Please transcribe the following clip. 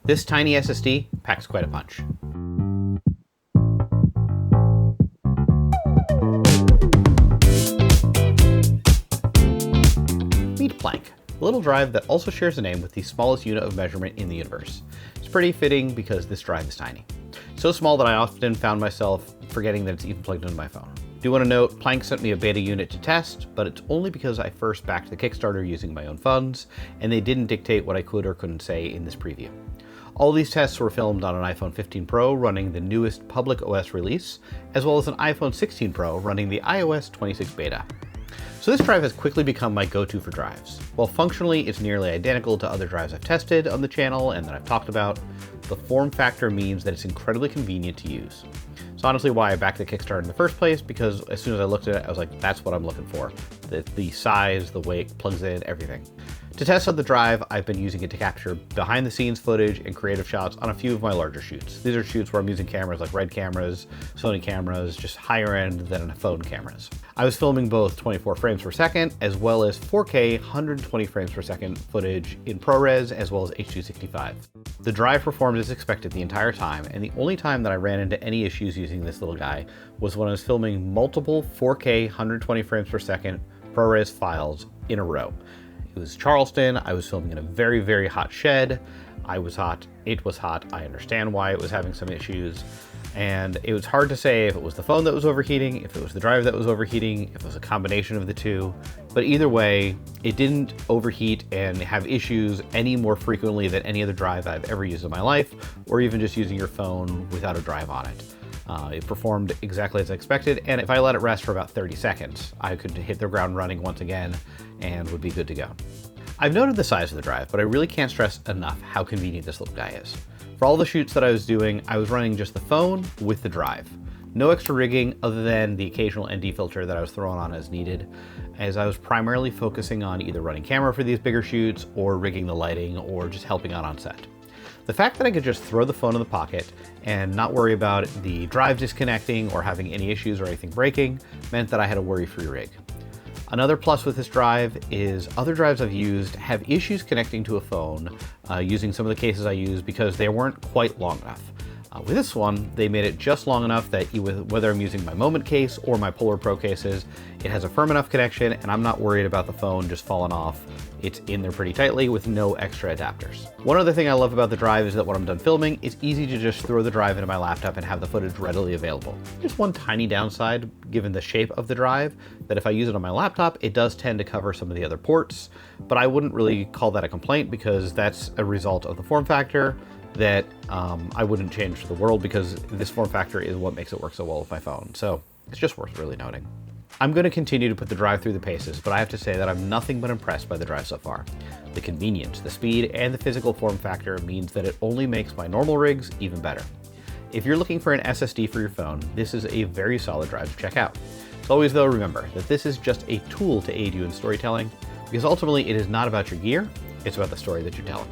This tiny SSD packs quite a punch. Meet Planck, a little drive that also shares a name with the smallest unit of measurement in the universe. It's pretty fitting because this drive is tiny. So small that I often found myself forgetting that it's even plugged into my phone. Do want to note, Planck sent me a beta unit to test, but it's only because I first backed the Kickstarter using my own funds, and they didn't dictate what I could or couldn't say in this preview. All these tests were filmed on an iPhone 15 Pro running the newest public OS release, as well as an iPhone 16 Pro running the iOS 26 beta. So this drive has quickly become my go-to for drives. While functionally it's nearly identical to other drives I've tested on the channel and that I've talked about, the form factor means that it's incredibly convenient to use. It's honestly why I backed the Kickstarter in the first place, because as soon as I looked at it, I was like, that's what I'm looking for. The size, the way it plugs in, everything. To test out the drive, I've been using it to capture behind the scenes footage and creative shots on a few of my larger shoots. These are shoots where I'm using cameras like Red cameras, Sony cameras, just higher end than phone cameras. I was filming both 24 frames per second as well as 4K 120 frames per second footage in ProRes as well as H.265. The drive performed as expected the entire time, and the only time that I ran into any issues using this little guy was when I was filming multiple 4K 120 frames per second ProRes files in a row. It was Charleston, I was filming in a very, very hot shed. I was hot, it was hot, I understand why it was having some issues. And it was hard to say if it was the phone that was overheating, if it was the drive that was overheating, if it was a combination of the two. But either way, it didn't overheat and have issues any more frequently than any other drive I've ever used in my life, or even just using your phone without a drive on it. It performed exactly as I expected, and if I let it rest for about 30 seconds, I could hit the ground running once again and would be good to go. I've noted the size of the drive, but I really can't stress enough how convenient this little guy is. For all the shoots that I was doing, I was running just the phone with the drive. No extra rigging other than the occasional ND filter that I was throwing on as needed, as I was primarily focusing on either running camera for these bigger shoots or rigging the lighting or just helping out on set. The fact that I could just throw the phone in the pocket and not worry about the drive disconnecting or having any issues or anything breaking meant that I had a worry-free rig. Another plus with this drive is other drives I've used have issues connecting to a phone using some of the cases I use because they weren't quite long enough. With this one, they made it just long enough that whether I'm using my Moment case or my Polar Pro cases, it has a firm enough connection and I'm not worried about the phone just falling off. It's in there pretty tightly with no extra adapters. One other thing I love about the drive is that when I'm done filming, it's easy to just throw the drive into my laptop and have the footage readily available. Just one tiny downside, given the shape of the drive, that if I use it on my laptop, it does tend to cover some of the other ports, but I wouldn't really call that a complaint because that's a result of the form factor that I wouldn't change for the world because this form factor is what makes it work so well with my phone. So it's just worth really noting. I'm going to continue to put the drive through the paces, but I have to say that I'm nothing but impressed by the drive so far. The convenience, the speed, and the physical form factor means that it only makes my normal rigs even better. If you're looking for an SSD for your phone, this is a very solid drive to check out. As always though, remember that this is just a tool to aid you in storytelling, because ultimately it is not about your gear, it's about the story that you're telling.